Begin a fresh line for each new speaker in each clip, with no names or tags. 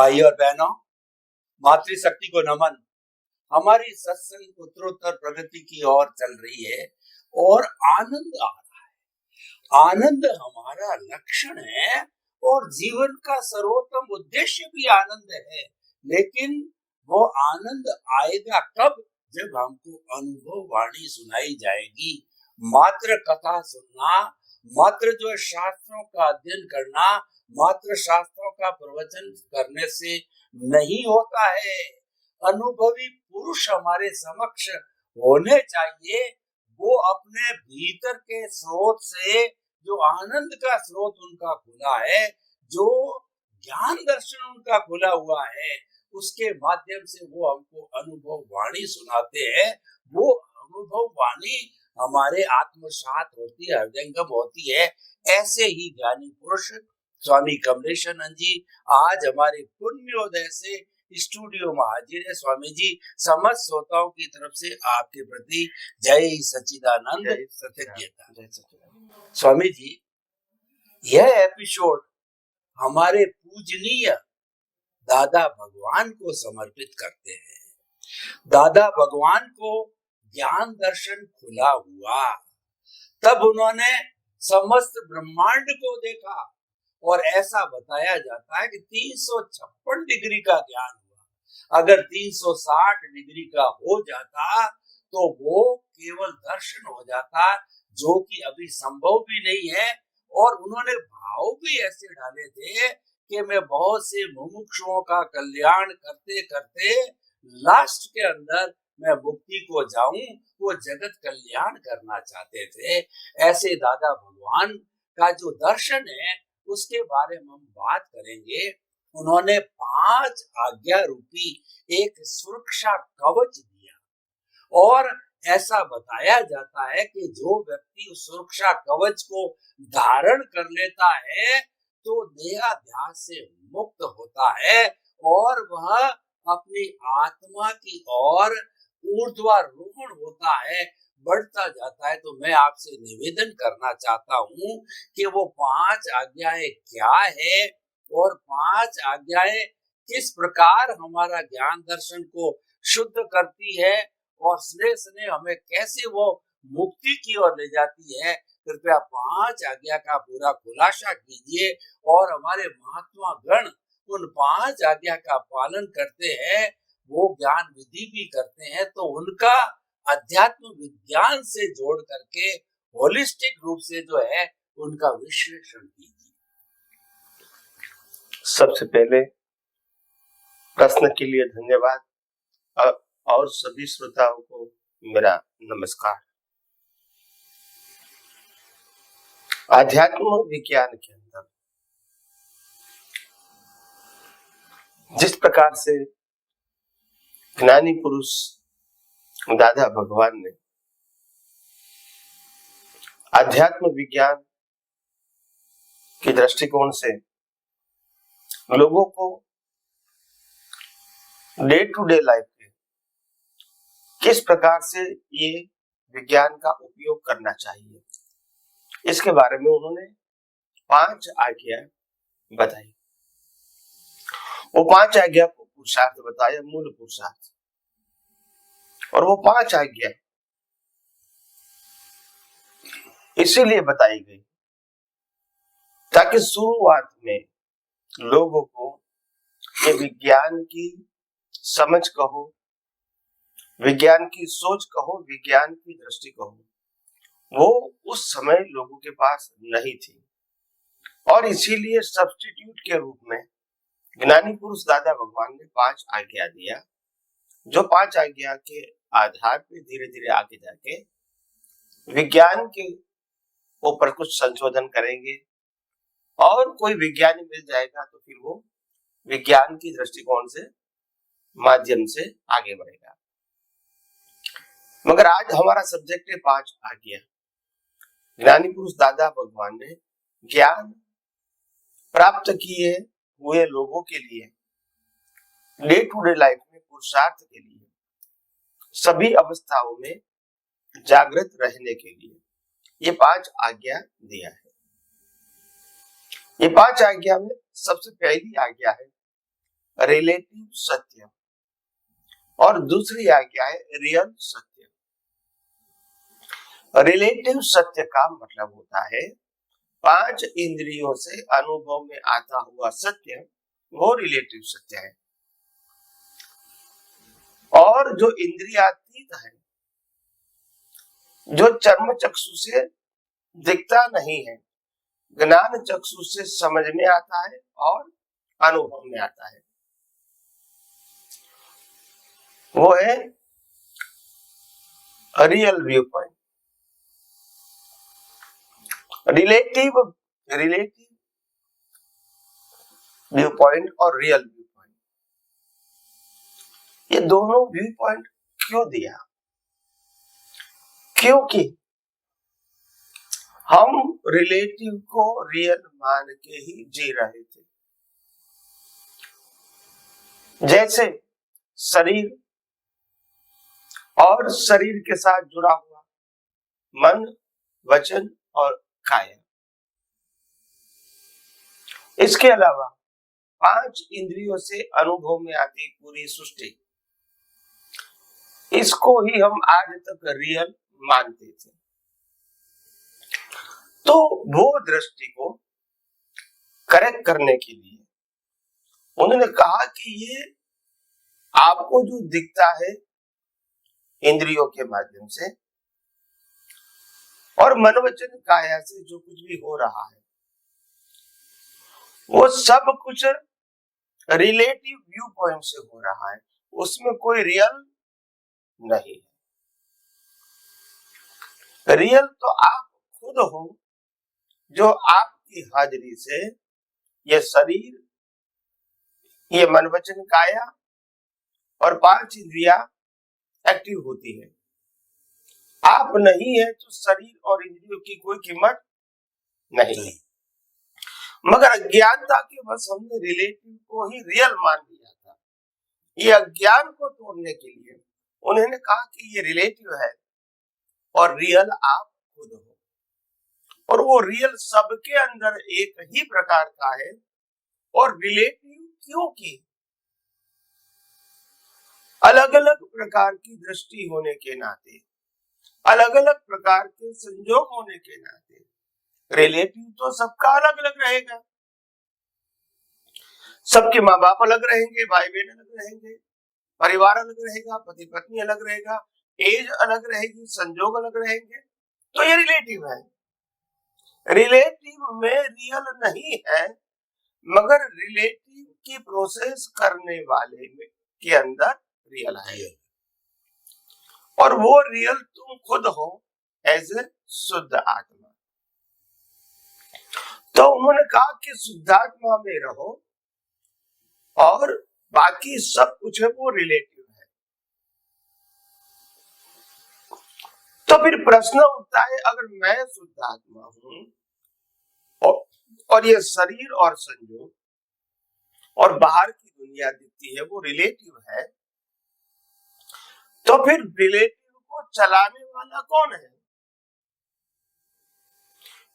भाई और बहनों, मातृशक्ति को नमन। हमारी सत्संग उत्तरोत्तर प्रगति की ओर चल रही है और आनंद आ रहा है। आनंद हमारा लक्षण है और जीवन का सर्वोत्तम उद्देश्य भी आनंद है। लेकिन वो आनंद आएगा कब? जब हमको अनुभव वाणी सुनाई जाएगी। मात्र कथा सुनना, मात्र जो शास्त्रों का अध्ययन करना, मात्र शास्त्रों का प्रवचन करने से नहीं होता है। अनुभवी पुरुष हमारे समक्ष होने चाहिए। वो अपने भीतर के स्रोत से, जो आनंद का स्रोत उनका खुला है, जो ज्ञान दर्शन उनका खुला हुआ है, उसके माध्यम से वो हमको अनुभव वाणी सुनाते हैं। वो अनुभव वाणी हमारे आत्मसात होती है, हृदयंगम होती है। ऐसे ही ज्ञानी पुरुष स्वामी कमलेशानंद जी आज हमारे पुण्योदय से स्टूडियो में हाजिर है। स्वामी जी, समस्त श्रोताओं की तरफ से आपके प्रति जय सच्चिदानंद, सत्यज्ञता। स्वामी जी, यह एपिसोड हमारे पूजनीय दादा भगवान को समर्पित करते हैं। दादा भगवान को ज्ञान दर्शन खुला हुआ, तब उन्होंने समस्त ब्रह्मांड को देखा और ऐसा बताया जाता है कि 356 डिग्री का ज्ञान हुआ। अगर 360 डिग्री का हो जाता तो वो केवल दर्शन हो जाता, जो कि अभी संभव भी नहीं है। और उन्होंने भाव भी ऐसे डाले थे कि मैं बहुत से मुमुक्षुओं का कल्याण करते करते लास्ट के अंदर मैं मुक्ति को जाऊं। वो जगत कल्याण करना चाहते थे। ऐसे दादा भगवान का जो दर्शन है उसके बारे में हम बात करेंगे। उन्होंने 5 आज्ञा रूपी एक सुरक्षा कवच दिया और ऐसा बताया जाता है कि जो व्यक्ति उस सुरक्षा कवच को धारण कर लेता है तो देहाध्यास से मुक्त होता है और वह अपनी आत्मा की ओर ऊर्ध्वारोहण होता है, बढ़ता जाता है। तो मैं आपसे निवेदन करना चाहता हूँ कि वो 5 आज्ञाएं क्या है और 5 आज्ञाएं किस प्रकार हमारा ज्ञान दर्शन को शुद्ध करती है और स्नेह स्नेह हमें कैसे वो मुक्ति की ओर ले जाती है। कृपया 5 आज्ञा का पूरा खुलासा कीजिए। और हमारे महात्मा गण उन 5 आज्ञा का पालन करते हैं, वो ज्ञान विधि भी करते हैं, तो उनका अध्यात्म विज्ञान से जोड़ करके होलिस्टिक रूप से जो है उनका विश्लेषण कीजिए।
सबसे पहले प्रश्न के लिए धन्यवाद और सभी श्रोताओं को मेरा नमस्कार। आध्यात्म विज्ञान के अंदर जिस प्रकार से ज्ञानी पुरुष दादा भगवान ने आध्यात्म विज्ञान के दृष्टिकोण से लोगों को डे टू डे लाइफ में किस प्रकार से ये विज्ञान का उपयोग करना चाहिए, इसके बारे में उन्होंने 5 आज्ञा बताई। वो 5 आज्ञा को पुरुषार्थ बताया, मूल पुरुषार्थ। और वो 5 आज्ञा इसीलिए बताई गई ताकि शुरुआत में लोगों को ये विज्ञान की समझ कहो, विज्ञान की सोच कहो, विज्ञान की दृष्टि कहो, वो उस समय लोगों के पास नहीं थी। और इसीलिए सब्स्टिट्यूट के रूप में ज्ञानी पुरुष दादा भगवान ने 5 आज्ञा दिया, जो 5 आज्ञा के आधार पे धीरे धीरे आगे जाके विज्ञान के ऊपर कुछ संशोधन करेंगे और कोई विज्ञानी मिल जाएगा तो फिर वो विज्ञान की दृष्टिकोण से माध्यम से आगे बढ़ेगा। मगर आज हमारा सब्जेक्ट है 5 आज्ञा। ज्ञानी पुरुष दादा भगवान ने ज्ञान प्राप्त किए हुए लोगों के लिए डे टू डे लाइफ में पुरुषार्थ के लिए सभी अवस्थाओं में जागृत रहने के लिए ये 5 आज्ञा दिया है। ये 5 आज्ञा में सबसे पहली आज्ञा है रिलेटिव सत्य और दूसरी आज्ञा है रियल सत्य। रिलेटिव सत्य का मतलब होता है 5 इंद्रियों से अनुभव में आता हुआ सत्य, वो रिलेटिव सत्य है। और जो इंद्रियातीत है, जो चर्म चक्षु से दिखता नहीं है, ज्ञान चक्षु से समझ में आता है और अनुभव में आता है, वो है real view point. Relative view point और रियल व्यू पॉइंट, ये दोनों व्यू पॉइंट क्यों दिया? क्योंकि हम रिलेटिव को रियल मान के ही जी रहे थे। जैसे शरीर और शरीर के साथ जुड़ा हुआ मन, वचन और काया, इसके अलावा 5 इंद्रियों से अनुभव में आती पूरी सृष्टि, इसको ही हम आज तक रियल मानते थे। तो वो दृष्टि को करेक्ट करने के लिए उन्होंने कहा कि ये आपको जो दिखता है इंद्रियों के माध्यम से और मन वचन काया से जो कुछ भी हो रहा है, वो सब कुछ रिलेटिव व्यू पॉइंट से हो रहा है, उसमें कोई रियल नहीं है। रियल तो आप खुद हो, जो आपकी हाजिरी से ये शरीर, ये मन वचन काया और 5 इंद्रिया एक्टिव होती है। आप नहीं है तो शरीर और इंद्रियों की कोई कीमत नहीं। मगर अज्ञानता के बस हमने रिलेटिव को ही रियल मान लिया था। ये अज्ञान को तोड़ने के लिए उन्होंने कहा कि ये रिलेटिव है और रियल आप खुद हो, और वो रियल सबके अंदर एक ही प्रकार का है। और रिलेटिव क्योंकि अलग अलग प्रकार की दृष्टि होने के नाते, अलग अलग प्रकार के संजोग होने के नाते रिलेटिव तो सबका अलग अलग रहेगा। सबके माँ बाप अलग रहेंगे, भाई बहन अलग रहेंगे, परिवार अलग रहेगा, पति पत्नी अलग रहेगा, एज अलग रहेगी, संजोग अलग रहेंगे। तो ये रिलेटिव है। रिलेटिव में रियल नहीं है, मगर रिलेटिव की प्रोसेस करने वाले में के अंदर रियल है। और वो रियल तुम खुद हो एज ए शुद्ध आत्मा। तो उन्होंने कहा कि शुद्धात्मा में रहो और बाकी सब कुछ है वो रिलेटिव है। तो फिर प्रश्न उठता है, अगर मैं शुद्धात्मा हूं और ये शरीर और संयोग और बाहर की दुनिया दिखती है वो रिलेटिव है, तो फिर रिलेटिव को चलाने वाला कौन है?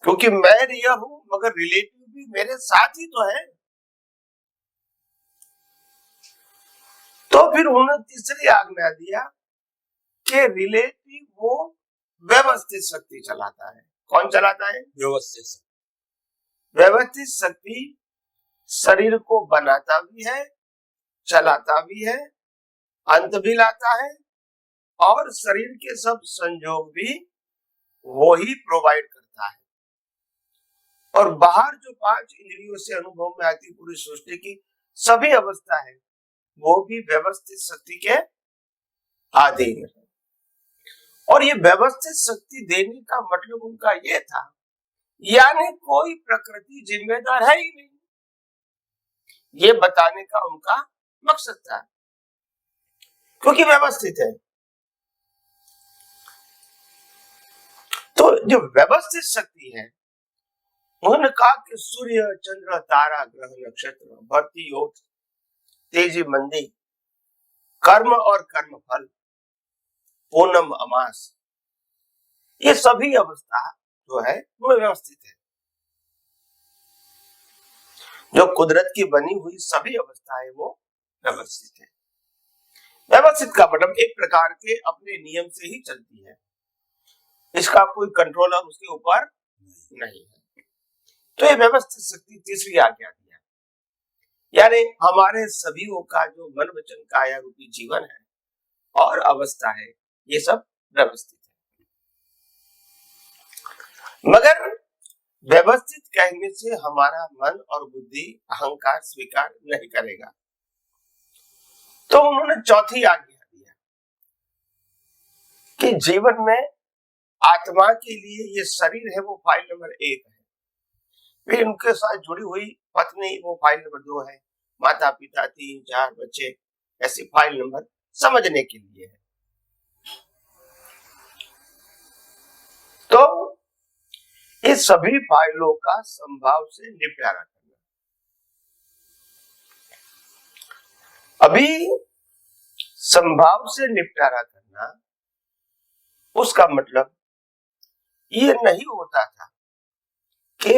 क्योंकि मैं रियल हूं मगर रिलेटिव भी मेरे साथ ही तो है। तो फिर उन्होंने तीसरी आज्ञा दिया कि रिलेटिव वो व्यवस्थित शक्ति चलाता है। कौन चलाता है? व्यवस्थित शक्ति शरीर को बनाता भी है, चलाता भी है, अंत भी लाता है, और शरीर के सब संयोग भी वो ही प्रोवाइड करता है। और बाहर जो 5 इंद्रियों से अनुभव में आती पूरी सृष्टि की सभी अवस्था है, वो भी व्यवस्थित शक्ति के अधीन है। और ये व्यवस्थित शक्ति देने का मतलब उनका ये था, यानी कोई प्रकृति जिम्मेदार है ही नहीं, ये बताने का उनका मकसद था, क्योंकि व्यवस्थित है। तो जो व्यवस्थित शक्ति है, उन्होंने कहा कि सूर्य, चंद्र, तारा, ग्रह, नक्षत्र, भर्ती, योग, तेजी, मंदी, कर्म और कर्म फल, पूनम, अमास, ये सभी अवस्था जो है वो व्यवस्थित है। जो कुदरत की बनी हुई सभी अवस्थाएं वो व्यवस्थित है। व्यवस्थित का मतलब एक प्रकार के अपने नियम से ही चलती है, इसका कोई कंट्रोलर उसके ऊपर नहीं है। तो ये व्यवस्थित शक्ति तीसरी आज्ञा दिया, यानी हमारे सभी का जो मन वचन काया रूपी जीवन है और अवस्था है, ये सब व्यवस्थित है। मगर व्यवस्थित कहने से हमारा मन और बुद्धि अहंकार स्वीकार नहीं करेगा, तो उन्होंने चौथी आज्ञा दिया कि जीवन में आत्मा के लिए ये शरीर है वो फाइल नंबर 1 है, फिर उनके साथ जुड़ी हुई पत्नी वो फाइल नंबर 2 है, माता पिता 3 4 बच्चे, ऐसी फाइल नंबर समझने के लिए है। तो इस सभी फाइलों का संभाव से निपटारा करना। अभी संभाव से निपटारा करना, उसका मतलब ये नहीं होता था कि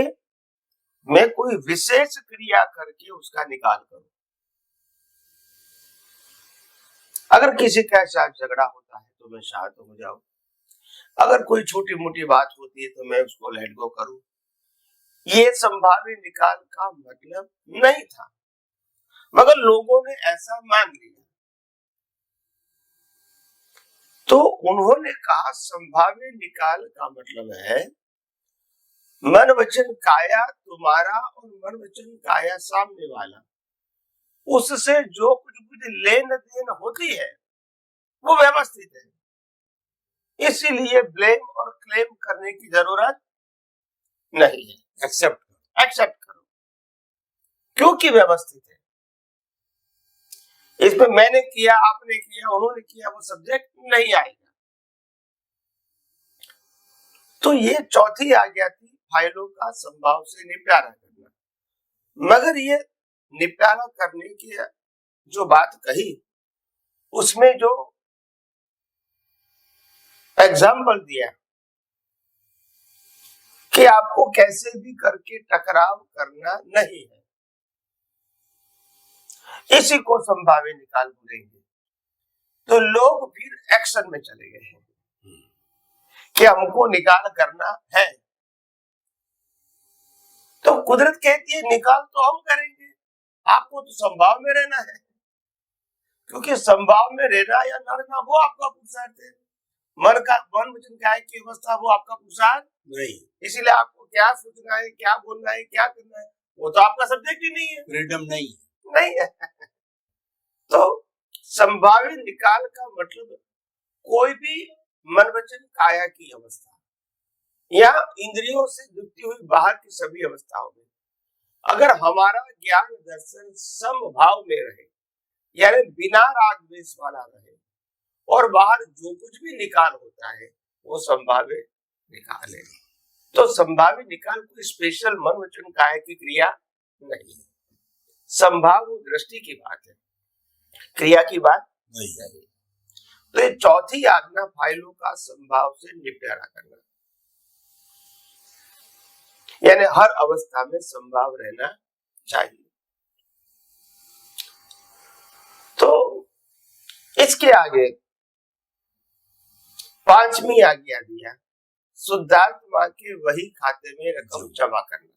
मैं कोई विशेष क्रिया करके उसका निकाल करूं। अगर किसी के साथ झगड़ा होता है तो मैं शांत हो जाऊं, अगर कोई छोटी मोटी बात होती है तो मैं उसको लेट गो करूं, ये संभाव्य निकाल का मतलब नहीं था, मगर लोगों ने ऐसा मान लिया। तो उन्होंने कहा संभाव्य निकाल का मतलब है मन वचन काया तुम्हारा और मन वचन काया सामने वाला, उससे जो कुछ भी लेन देन होती है वो व्यवस्थित है, इसीलिए ब्लेम और क्लेम करने की जरूरत नहीं है। एक्सेप्ट करो क्योंकि व्यवस्थित है। इसमें मैंने किया, आपने किया, उन्होंने किया, वो सब्जेक्ट नहीं आएगा। तो ये चौथी आज्ञा थी, फाइलों का संभाव से निपटारा करना। मगर ये निपटारा करने की जो बात कही, उसमें जो एग्जाम्पल दिया कि आपको कैसे भी करके टकराव करना नहीं है, इसी को संभाव्य निकाल बोलेंगे। तो लोग फिर एक्शन में चले गए हैं कि हमको निकाल करना है। तो कुदरत कहती है निकाल तो हम करेंगे, आपको तो संभाव में रहना है, क्योंकि संभाव में रहना या न रहना वो आपका पुरुषार्थ है। मन वचन काया की अवस्था वो आपका पुरुषार्थ नहीं, इसीलिए आपको क्या सोचना है, क्या बोलना है, क्या करना है, वो तो आपका सब्जेक्ट ही नहीं है, फ्रीडम नहीं है। तो संभाव्य निकाल का मतलब कोई भी मन वचन काया की अवस्था या इंद्रियों से जुटी हुई बाहर की सभी अवस्थाओं में अगर हमारा ज्ञान दर्शन समभाव में रहे, यानी बिना राग द्वेष वाला रहे, और बाहर जो कुछ भी निकाल होता है वो संभाव्य निकाल है। तो संभाव्य निकाल कोई स्पेशल मन वचन काया की क्रिया नहीं है, संभाव दृष्टि की बात है, क्रिया की बात नहीं है। तो ये चौथी आज्ञा फाइलों का संभाव से निपटारा करना, यानी हर अवस्था में संभाव रहना चाहिए। तो इसके आगे पांचवी आज्ञा दिया, शुद्धात्मा के वही खाते में रकम जमा करना।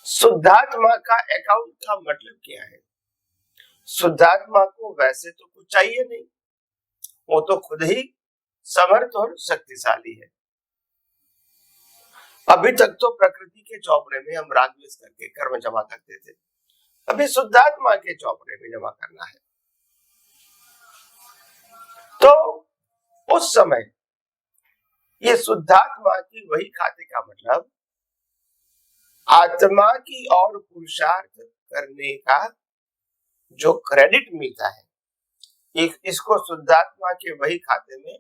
शुद्धात्मा का अकाउंट का मतलब क्या है? शुद्धात्मा को वैसे तो कुछ चाहिए नहीं, वो तो खुद ही समर्थ और शक्तिशाली है। अभी तक तो प्रकृति के चौपड़े में हम राग द्वेष करके कर्म जमा करते थे, अभी शुद्धात्मा के चौपड़े में जमा करना है। तो उस समय ये शुद्धात्मा की वही खाते का मतलब आत्मा की और पुरुषार्थ करने का जो क्रेडिट मिलता है, इसको शुद्धात्मा के वही खाते में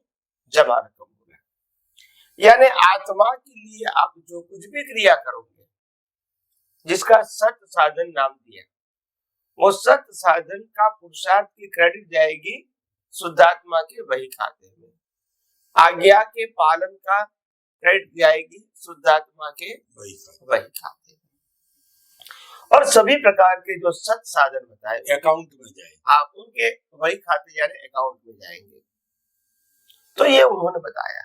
जमा रकम बोला। यानी आत्मा के लिए आप जो कुछ भी क्रिया करोगे, जिसका सत्य साधन नाम दिया, वो सत्य साधन का पुरुषार्थ की क्रेडिट जाएगी शुद्धात्मा के वही खाते में। आज्ञा के पालन का क्रेडिट जाएगी शुद्धात्मा के वही खाते में। और सभी प्रकार के जो सत साधन बताए
अकाउंट में जाए,
आप उनके वही खाते यानी अकाउंट में जाएंगे। तो ये उन्होंने बताया।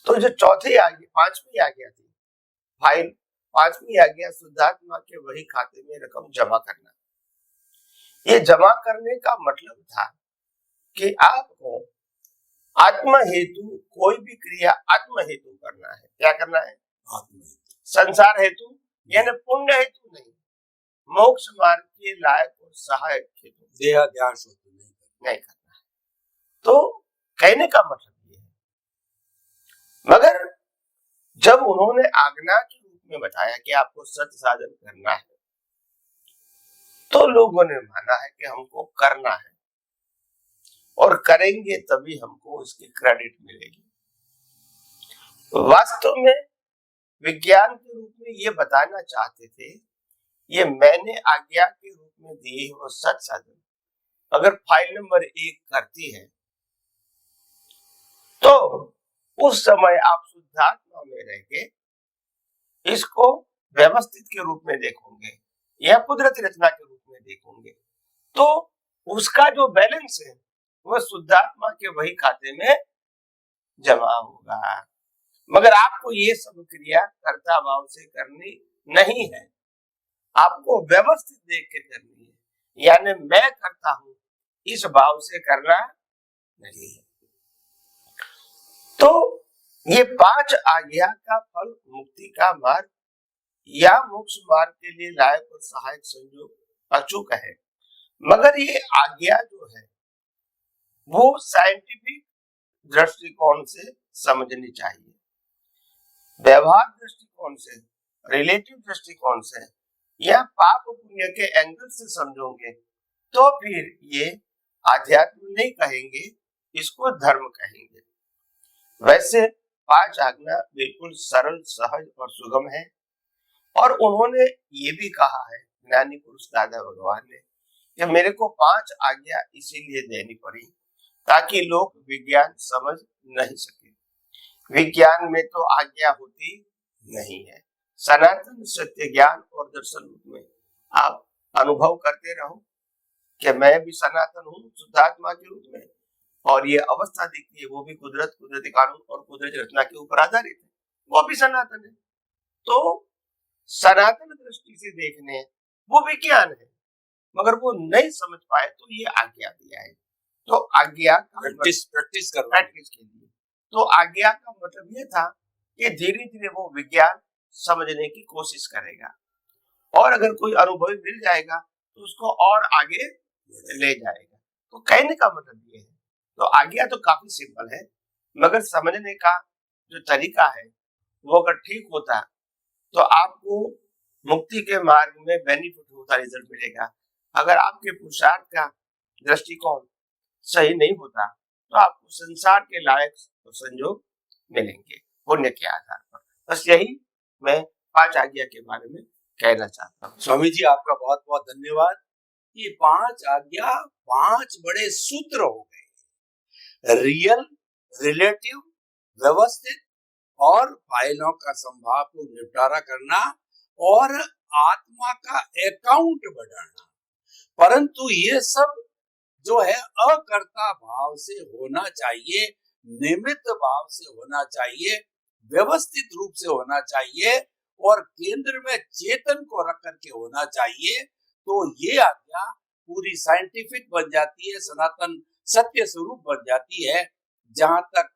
तो जो चौथी आज्ञा, पांचवी आज्ञा थी फाइल, पांचवी आज्ञा शुद्धात्मा के वही खाते में रकम जमा करना। ये जमा करने का मतलब था कि आपको आत्म हेतु कोई भी क्रिया आत्म हेतु करना है। क्या करना है?
आत्म हेतु।
संसार हेतु यानी पुण्य हेतु नहीं, मोक्ष मार्ग के लायक और सहायक हेतु,
देहाध्यास
नहीं करना है। तो कहने का मतलब ये है। मगर जब उन्होंने आज्ञा के रूप में बताया कि आपको सत्य साधन करना है, तो लोगों ने माना है कि हमको करना है और करेंगे तभी हमको इसकी क्रेडिट मिलेगी। वास्तव में विज्ञान के रूप में ये बताना चाहते थे, ये मैंने आज्ञा के रूप में दिए वो सत्य साधन अगर फाइल नंबर 1 करती है, तो उस समय आप शुद्धात्मा में रह के इसको व्यवस्थित के रूप में देखोगे या कुदरती रचना के रूप में देखोगे, तो उसका जो बैलेंस है वह शुद्धात्मा के वही खाते में जमा होगा। मगर आपको ये सब क्रिया कर्ता भाव से करनी नहीं है, आपको व्यवस्थित देख के करनी है, यानी मैं करता हूं इस भाव से करना नहीं है। तो ये 5 आज्ञा का फल मुक्ति का मार्ग या मोक्ष मार्ग के लिए लायक और सहायक संयोग अचूक है। मगर ये आज्ञा जो है वो साइंटिफिक दृष्टिकोण से समझनी चाहिए, व्यवहार दृष्टिकोण से, रिलेटिव दृष्टिकोण से या पाप पुण्य के एंगल से समझोगे तो फिर ये आध्यात्म नहीं कहेंगे, इसको धर्म कहेंगे। वैसे 5 आज्ञा बिल्कुल सरल, सहज और सुगम है। और उन्होंने ये भी कहा है, ज्ञानी पुरुष दादा भगवान ने, कि मेरे को 5 आज्ञा इसीलिए देनी पड़ी ताकि लोग विज्ञान समझ नहीं सके। विज्ञान में तो आज्ञा होती नहीं है। सनातन सत्य ज्ञान और दर्शन रूप में आप अनुभव करते रहो कि मैं भी सनातन हूँ शुद्धात्मा के रूप में, और ये अवस्था दिखती है वो भी कुदरत, कुदरती कानून और कुदरती रचना के ऊपर आधारित है, वो भी सनातन है। तो सनातन दृष्टि से देखने वो विज्ञान है, मगर वो नहीं समझ पाए तो ये आज्ञा दिया है। तो आज्ञा
प्रैक्टिस
के लिए, तो आज्ञा का मतलब ये था कि धीरे धीरे वो विज्ञान समझने की कोशिश करेगा, और अगर कोई अनुभवी मिल जाएगा तो उसको और आगे ले जाएगा। तो कहने का मतलब ये है, तो आज्ञा तो काफी सिंपल है, मगर समझने का जो तरीका है वो अगर ठीक होता तो आपको मुक्ति के मार्ग में बेनिफिट होता रिजल्ट मिलेगा। अगर आपके पुरुषार्थ का दृष्टिकोण सही नहीं होता तो आपको संसार के लायक संयोग मिलेंगे पुण्य के आधार पर। बस यही मैं 5 आज्ञा के बारे में कहना चाहता हूँ।
स्वामी जी आपका बहुत बहुत धन्यवाद। ये 5 आज्ञा 5 बड़े सूत्र हो गए, रियल, रिलेटिव, व्यवस्थित और फाइलों का संभाव को निपटारा करना और आत्मा का अकाउंट बढ़ाना। परंतु ये सब जो है अकर्ता भाव से होना चाहिए, निमित्त भाव से होना चाहिए, व्यवस्थित रूप से होना चाहिए और केंद्र में चेतन को रख करके होना चाहिए। तो ये आज्ञा पूरी साइंटिफिक बन जाती है, सनातन सत्य स्वरूप बन जाती है। जहां तक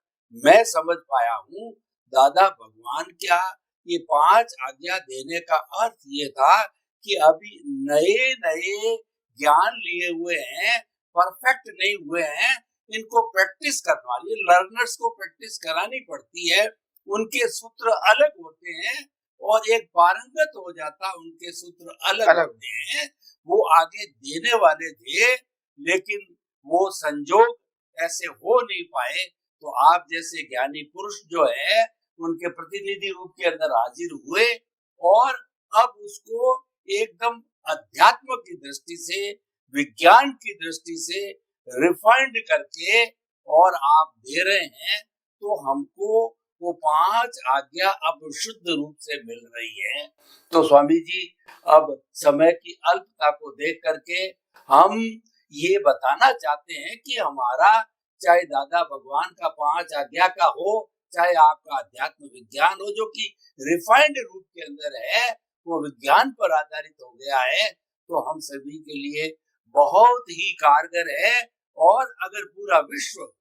मैं समझ पाया हूँ, दादा भगवान क्या ये 5 आज्ञा देने का अर्थ ये था कि अभी नए नए ज्ञान लिए हुए हैं, परफेक्ट नहीं हुए हैं, इनको प्रैक्टिस करवानी, लर्नर्स को प्रैक्टिस करानी पड़ती है। उनके सूत्र अलग होते हैं और एक पारंगत हो जाता, उनके सूत्र अलग होते हैं। वो आगे देने वाले थे, लेकिन वो संजोग ऐसे हो नहीं पाए। तो आप जैसे ज्ञानी पुरुष जो है उनके प्रतिनिधि रूप के अंदर हाजिर हुए और अब उसको एकदम अध्यात्म की दृष्टि से, विज्ञान की दृष्टि से रिफाइंड करके और आप दे रहे हैं। तो हमको वो 5 आज्ञा अब शुद्ध रूप से मिल रही है। तो स्वामी जी, अब समय की अल्पता को देख करके हम ये बताना चाहते हैं कि हमारा चाहे दादा भगवान का 5 आज्ञा का हो, चाहे आपका अध्यात्म विज्ञान हो, जो कि रिफाइंड रूप के अंदर है, वो विज्ञान पर आधारित हो गया है, तो हम सभी के लिए बहुत ही कारगर है। और अगर पूरा विश्व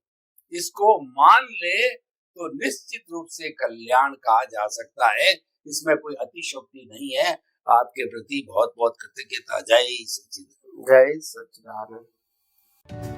इसको मान ले तो निश्चित रूप से कल्याण कहा जा सकता है। इसमें कोई अतिशयोक्ति नहीं है। आपके प्रति बहुत बहुत कृतज्ञता। जय सच्चिदानंद।
जय सच्चिदानंद।